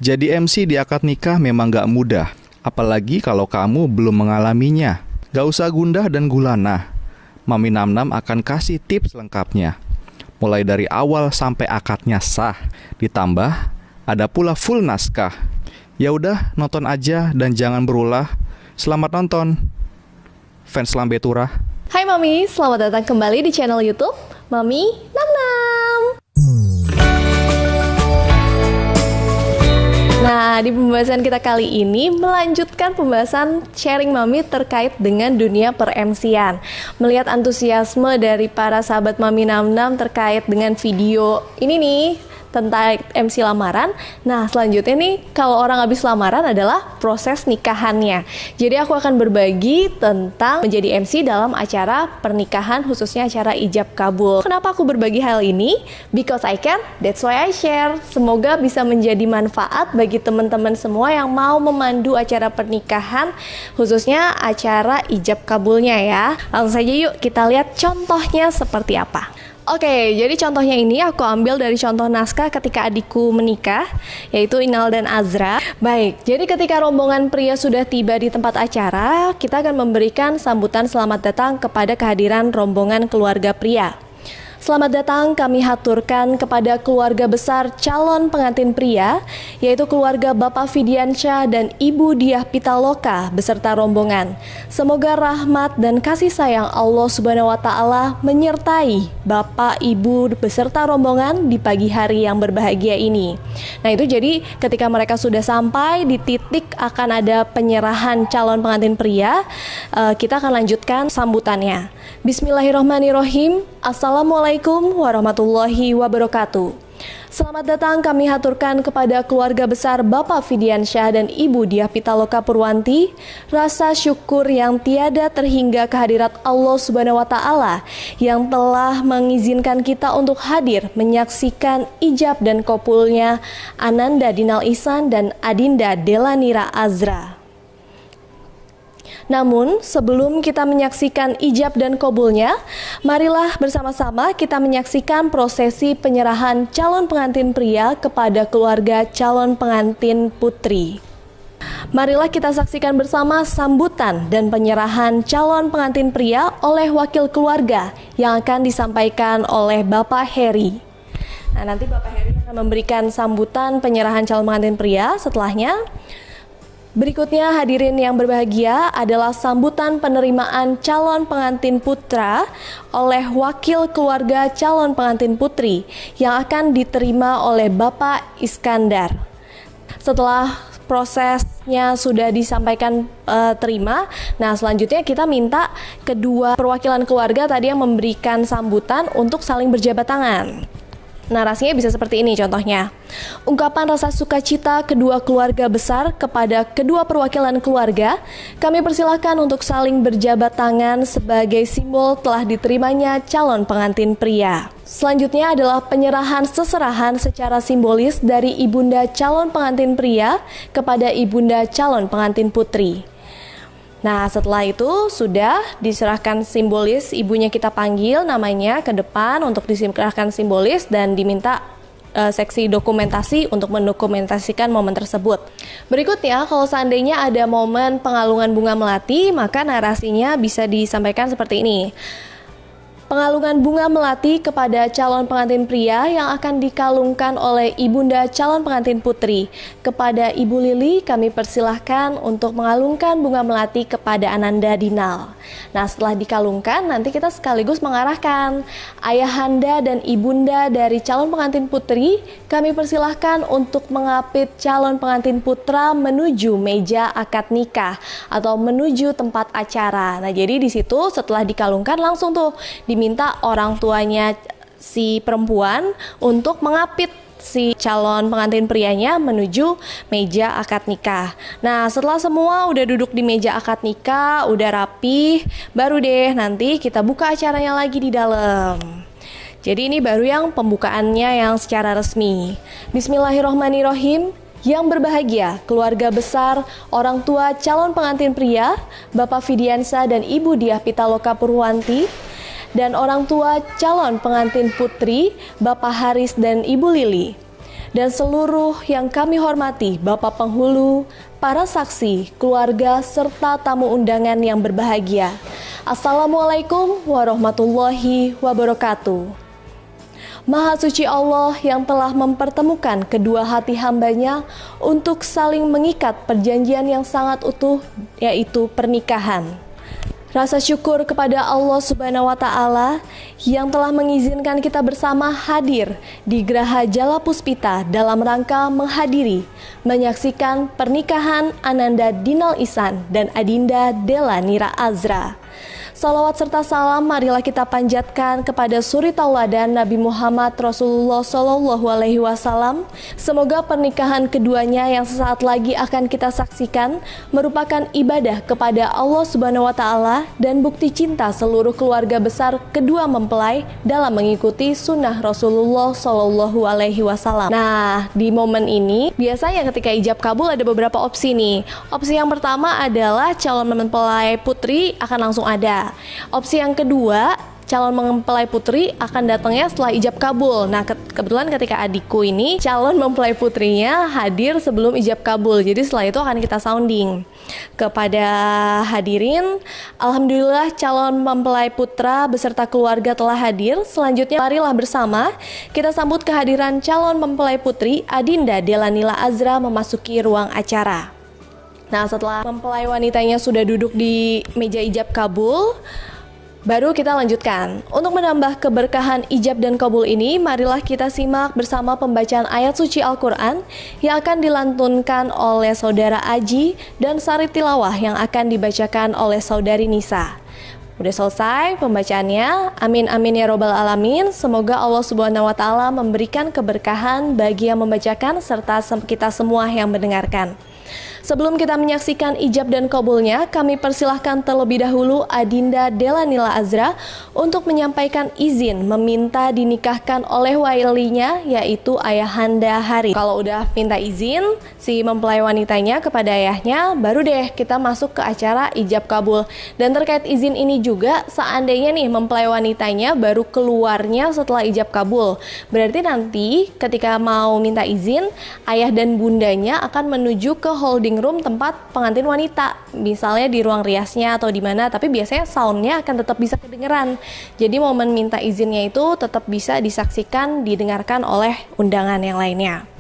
Jadi MC di akad nikah memang gak mudah, apalagi kalau kamu belum mengalaminya. Gak usah gundah dan gulana, Mami Namnam akan kasih tips lengkapnya. Mulai dari awal sampai akadnya sah, ditambah ada pula full naskah. Ya udah, nonton aja dan jangan berulah. Selamat nonton, fans Lambe Turah. Hai Mami, selamat datang kembali di channel YouTube Mami Namnam. Nah, di pembahasan kita kali ini melanjutkan pembahasan sharing Mami terkait dengan dunia per-MC-an. Melihat antusiasme dari para sahabat Mami Namnam terkait dengan video ini nih tentang MC lamaran. Nah, selanjutnya nih, kalau orang habis lamaran adalah proses nikahannya. Jadi aku akan berbagi tentang menjadi MC dalam acara pernikahan, khususnya acara ijab kabul. Kenapa aku berbagi hal ini? Because I can, that's why I share. Semoga bisa menjadi manfaat bagi teman-teman semua yang mau memandu acara pernikahan, khususnya acara ijab kabulnya ya. Langsung saja yuk kita lihat contohnya seperti apa. Oke, jadi contohnya ini aku ambil dari contoh naskah ketika adikku menikah, yaitu Inal dan Azra. Baik, jadi ketika rombongan pria sudah tiba di tempat acara, kita akan memberikan sambutan selamat datang kepada kehadiran rombongan keluarga pria. Selamat datang kami haturkan kepada keluarga besar calon pengantin pria, yaitu keluarga Bapak Fidiansyah dan Ibu Diah Pitaloka beserta rombongan. Semoga rahmat dan kasih sayang Allah Subhanahu wa Ta'ala menyertai Bapak, Ibu beserta rombongan di pagi hari yang berbahagia ini. Nah, itu jadi ketika mereka sudah sampai di titik akan ada penyerahan calon pengantin pria, kita akan lanjutkan sambutannya. Bismillahirrahmanirrahim. Assalamualaikum warahmatullahi wabarakatuh. Selamat datang kami haturkan kepada keluarga besar Bapak Fidiansyah dan Ibu Diah Pitaloka Purwanti. Rasa syukur yang tiada terhingga kehadirat Allah Subhanahu wa Ta'ala yang telah mengizinkan kita untuk hadir menyaksikan ijab dan kopulnya Ananda Dinal Ihsan dan Adinda Delanira Azra. Namun, sebelum kita menyaksikan ijab dan kabulnya, marilah bersama-sama kita menyaksikan prosesi penyerahan calon pengantin pria kepada keluarga calon pengantin putri. Marilah kita saksikan bersama sambutan dan penyerahan calon pengantin pria oleh wakil keluarga yang akan disampaikan oleh Bapak Heri. Nah, nanti Bapak Heri akan memberikan sambutan penyerahan calon pengantin pria. Setelahnya, berikutnya hadirin yang berbahagia adalah sambutan penerimaan calon pengantin putra oleh wakil keluarga calon pengantin putri yang akan diterima oleh Bapak Iskandar. Setelah prosesnya sudah disampaikan terima, nah selanjutnya kita minta kedua perwakilan keluarga tadi yang memberikan sambutan untuk saling berjabat tangan. Narasinya bisa seperti ini contohnya. Ungkapan rasa sukacita kedua keluarga besar kepada kedua perwakilan keluarga, kami persilahkan untuk saling berjabat tangan sebagai simbol telah diterimanya calon pengantin pria. Selanjutnya adalah penyerahan seserahan secara simbolis dari ibunda calon pengantin pria kepada ibunda calon pengantin putri. Nah, setelah itu sudah diserahkan simbolis, ibunya kita panggil namanya ke depan untuk diserahkan simbolis dan diminta seksi dokumentasi untuk mendokumentasikan momen tersebut. Berikutnya, kalau seandainya ada momen pengalungan bunga melati, maka narasinya bisa disampaikan seperti ini. Pengalungan bunga melati kepada calon pengantin pria yang akan dikalungkan oleh ibunda calon pengantin putri. Kepada Ibu Lili kami persilahkan untuk mengalungkan bunga melati kepada Ananda Dinal. Nah, setelah dikalungkan nanti kita sekaligus mengarahkan ayahanda dan ibunda dari calon pengantin putri. Kami persilahkan untuk mengapit calon pengantin putra menuju meja akad nikah atau menuju tempat acara. Nah, jadi di situ setelah dikalungkan langsung tuh diminta orang tuanya si perempuan untuk mengapit si calon pengantin prianya menuju meja akad nikah. Nah, setelah semua udah duduk di meja akad nikah, udah rapi, baru deh nanti kita buka acaranya lagi di dalam. Jadi ini baru yang pembukaannya yang secara resmi. Bismillahirrahmanirrahim. Yang berbahagia, keluarga besar, orang tua calon pengantin pria, Bapak Fidiansyah dan Ibu Diah Pitaloka Purwanti, dan orang tua calon pengantin putri, Bapak Haris dan Ibu Lili. dan seluruh yang kami hormati Bapak Penghulu, para saksi, keluarga, serta tamu undangan yang berbahagia. Assalamualaikum warahmatullahi wabarakatuh. Maha suci Allah yang telah mempertemukan kedua hati hambanya untuk saling mengikat perjanjian yang sangat utuh, yaitu pernikahan. Rasa syukur kepada Allah Subhanahu wa Ta'ala yang telah mengizinkan kita bersama hadir di Geraha Jala Puspita dalam rangka menghadiri, menyaksikan pernikahan Ananda Dinal Ihsan dan Adinda Della Nira Azra. Salawat serta salam marilah kita panjatkan kepada suri tauladan Nabi Muhammad Rasulullah Shallallahu Alaihi Wasallam. Semoga pernikahan keduanya yang sesaat lagi akan kita saksikan merupakan ibadah kepada Allah Subhanahu Wa Taala dan bukti cinta seluruh keluarga besar kedua mempelai dalam mengikuti sunnah Rasulullah Shallallahu Alaihi Wasallam. Nah, di momen ini biasanya ketika ijab kabul ada beberapa opsi nih. Opsi yang pertama adalah calon mempelai putri akan langsung ada. Opsi yang kedua, calon mempelai putri akan datangnya setelah ijab kabul. Nah, kebetulan ketika adikku ini calon mempelai putrinya hadir sebelum ijab kabul. Jadi setelah itu akan kita sounding kepada hadirin. Alhamdulillah calon mempelai putra beserta keluarga telah hadir. Selanjutnya marilah bersama kita sambut kehadiran calon mempelai putri Adinda Della Nira Azra memasuki ruang acara. Nah, setelah mempelai wanitanya sudah duduk di meja ijab kabul, baru kita lanjutkan. Untuk menambah keberkahan ijab dan kabul ini, marilah kita simak bersama pembacaan ayat suci Al-Quran yang akan dilantunkan oleh Saudara Aji dan sari tilawah yang akan dibacakan oleh Saudari Nisa. Udah selesai pembacaannya. Amin amin ya robbal alamin. Semoga Allah Subhanahu wa Ta'ala memberikan keberkahan bagi yang membacakan serta kita semua yang mendengarkan. Sebelum kita menyaksikan ijab dan kabulnya, kami persilahkan terlebih dahulu Adinda Della Nira Azra untuk menyampaikan izin meminta dinikahkan oleh walinya, yaitu Ayahanda Hari. Kalau udah minta izin si mempelai wanitanya kepada ayahnya, baru deh kita masuk ke acara ijab kabul. Dan terkait izin ini juga, seandainya nih mempelai wanitanya baru keluarnya setelah ijab kabul, berarti nanti ketika mau minta izin, ayah dan bundanya akan menuju ke holding room tempat pengantin wanita, misalnya di ruang riasnya atau di mana, tapi biasanya soundnya akan tetap bisa kedengeran. Jadi momen minta izinnya itu tetap bisa disaksikan, didengarkan oleh undangan yang lainnya.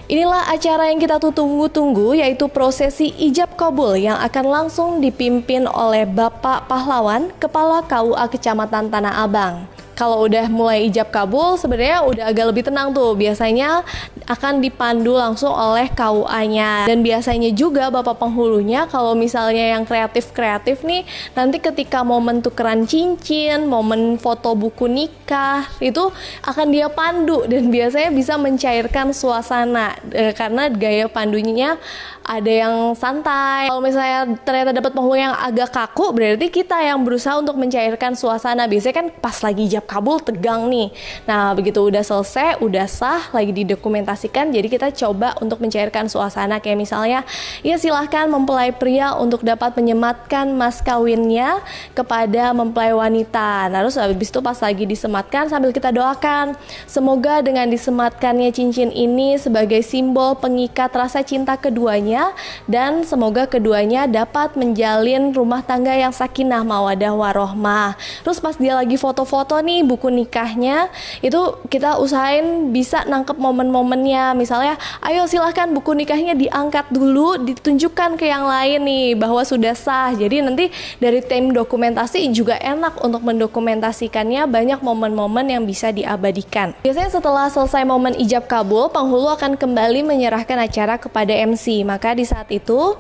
Inilah acara yang kita tunggu-tunggu, yaitu prosesi ijab kabul yang akan langsung dipimpin oleh Bapak Pahlawan, Kepala KUA Kecamatan Tanah Abang. Kalau udah mulai ijab kabul sebenarnya udah agak lebih tenang tuh. Biasanya akan dipandu langsung oleh KUA-nya. Dan biasanya juga Bapak Penghulunya kalau misalnya yang kreatif-kreatif nih, nanti ketika momen tukeran cincin, momen foto buku nikah, itu akan dia pandu dan biasanya bisa mencairkan suasana karena gaya pandunya ada yang santai. Kalau misalnya ternyata dapat penghulu yang agak kaku, berarti kita yang berusaha untuk mencairkan suasana. Biasanya kan pas lagi ijab kabul tegang nih. Nah, begitu udah selesai, udah sah, lagi didokumentasikan, jadi kita coba untuk mencairkan suasana. Kayak misalnya, ya silahkan mempelai pria untuk dapat menyematkan mas kawinnya kepada mempelai wanita. Nah, terus habis itu pas lagi disematkan sambil kita doakan, semoga dengan disematkannya cincin ini sebagai simbol pengikat rasa cinta keduanya, dan semoga keduanya dapat menjalin rumah tangga yang sakinah mawadah warohmah. Terus pas dia lagi foto-foto nih buku nikahnya, itu kita usahain bisa nangkep momen-momennya. Misalnya, ayo silahkan buku nikahnya diangkat dulu, ditunjukkan ke yang lain nih bahwa sudah sah. Jadi nanti dari tim dokumentasi juga enak untuk mendokumentasikannya, banyak momen-momen yang bisa diabadikan. Biasanya setelah selesai momen ijab kabul, penghulu akan kembali menyerahkan acara kepada MC. Maka di saat itu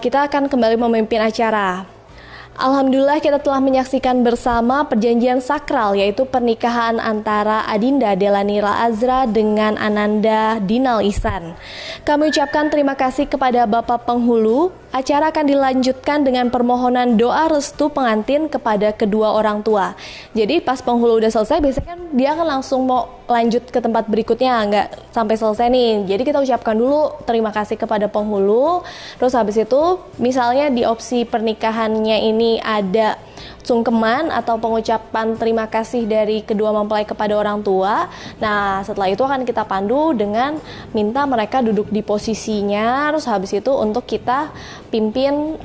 kita akan kembali memimpin acara. Alhamdulillah kita telah menyaksikan bersama perjanjian sakral, yaitu pernikahan antara Adinda Della Nira Azra dengan Ananda Dinal Ihsan. Kami ucapkan terima kasih kepada Bapak Penghulu. Acara akan dilanjutkan dengan permohonan doa restu pengantin kepada kedua orang tua. Jadi pas penghulu udah selesai, biasanya kan dia akan langsung mau lanjut ke tempat berikutnya, nggak sampai selesai nih. Jadi kita ucapkan dulu terima kasih kepada penghulu. Terus habis itu misalnya di opsi pernikahannya ini ada sungkeman atau pengucapan terima kasih dari kedua mempelai kepada orang tua. Nah, setelah itu akan kita pandu dengan minta mereka duduk di posisinya, terus habis itu untuk kita pimpin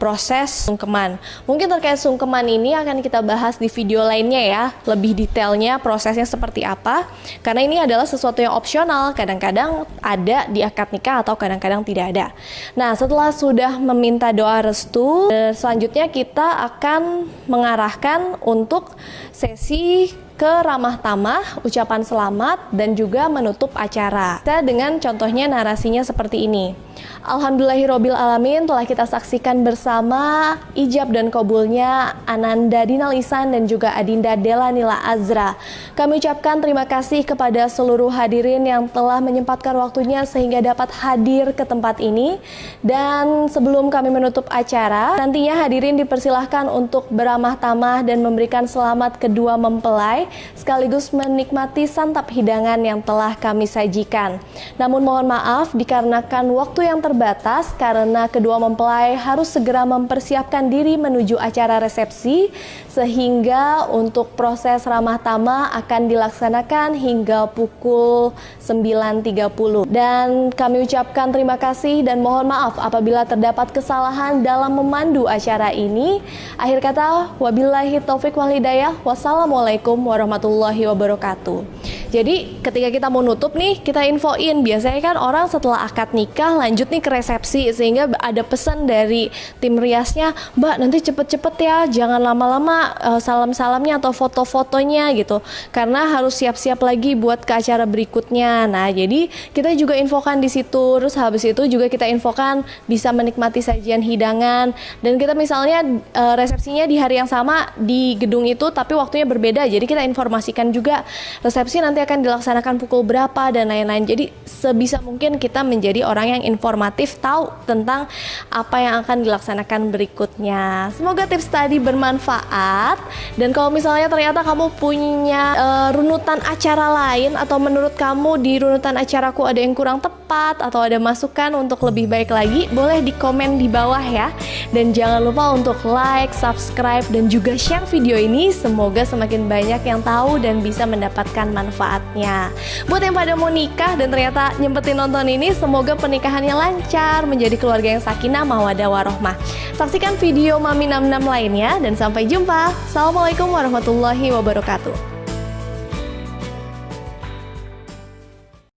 proses sungkeman. Mungkin terkait sungkeman ini akan kita bahas di video lainnya ya, lebih detailnya prosesnya seperti apa, karena ini adalah sesuatu yang opsional, kadang-kadang ada di akad nikah atau kadang-kadang tidak ada. Nah, setelah sudah meminta doa restu, selanjutnya kita akan mengarahkan untuk sesi ke ramah tamah, ucapan selamat, dan juga menutup acara. Kita dengan contohnya narasinya seperti ini. Alhamdulillahirabbil alamin, telah kita saksikan bersama ijab dan kabulnya Ananda Dinal Ihsan dan juga Adinda Della Nila Azra. Kami ucapkan terima kasih kepada seluruh hadirin yang telah menyempatkan waktunya sehingga dapat hadir ke tempat ini. Dan sebelum kami menutup acara, nantinya hadirin dipersilahkan untuk beramah tamah dan memberikan selamat kedua mempelai sekaligus menikmati santap hidangan yang telah kami sajikan. Namun mohon maaf dikarenakan waktu yang terbatas karena kedua mempelai harus segera mempersiapkan diri menuju acara resepsi, sehingga untuk proses ramah tamah akan dilaksanakan hingga pukul 9.30. Dan kami ucapkan terima kasih dan mohon maaf apabila terdapat kesalahan dalam memandu acara ini. Akhir kata, wabillahi taufik wal hidayah. Wassalamualaikum warahmatullahi wabarakatuh. Jadi ketika kita mau nutup nih, kita infoin. Biasanya kan orang setelah akad nikah lanjut nih ke resepsi, sehingga ada pesan dari tim riasnya, Mbak nanti cepet-cepet ya, jangan lama-lama salam-salamnya atau foto-fotonya gitu, karena harus siap-siap lagi buat ke acara berikutnya. Nah, jadi kita juga infokan di situ. Terus habis itu juga kita infokan bisa menikmati sajian hidangan, dan kita misalnya resepsinya di hari yang sama di gedung itu tapi waktunya berbeda. Jadi kita informasikan juga resepsi nanti akan dilaksanakan pukul berapa dan lain-lain. Jadi sebisa mungkin kita menjadi orang yang informatif, tahu tentang apa yang akan dilaksanakan berikutnya. Semoga tips tadi bermanfaat. Dan kalau misalnya ternyata kamu punya runutan acara lain, atau menurut kamu di runutan acaraku ada yang kurang tepat atau ada masukan untuk lebih baik lagi, boleh di komen di bawah ya. Dan jangan lupa untuk like, subscribe, dan juga share video ini. Semoga semakin banyak yang tahu dan bisa mendapatkan manfaatnya. Buat yang pada mau nikah dan ternyata nyempetin nonton ini, semoga pernikahannya lancar, menjadi keluarga yang sakinah, mawaddah warohmah. Saksikan video Mami 66 lainnya dan sampai jumpa. Assalamualaikum warahmatullahi wabarakatuh.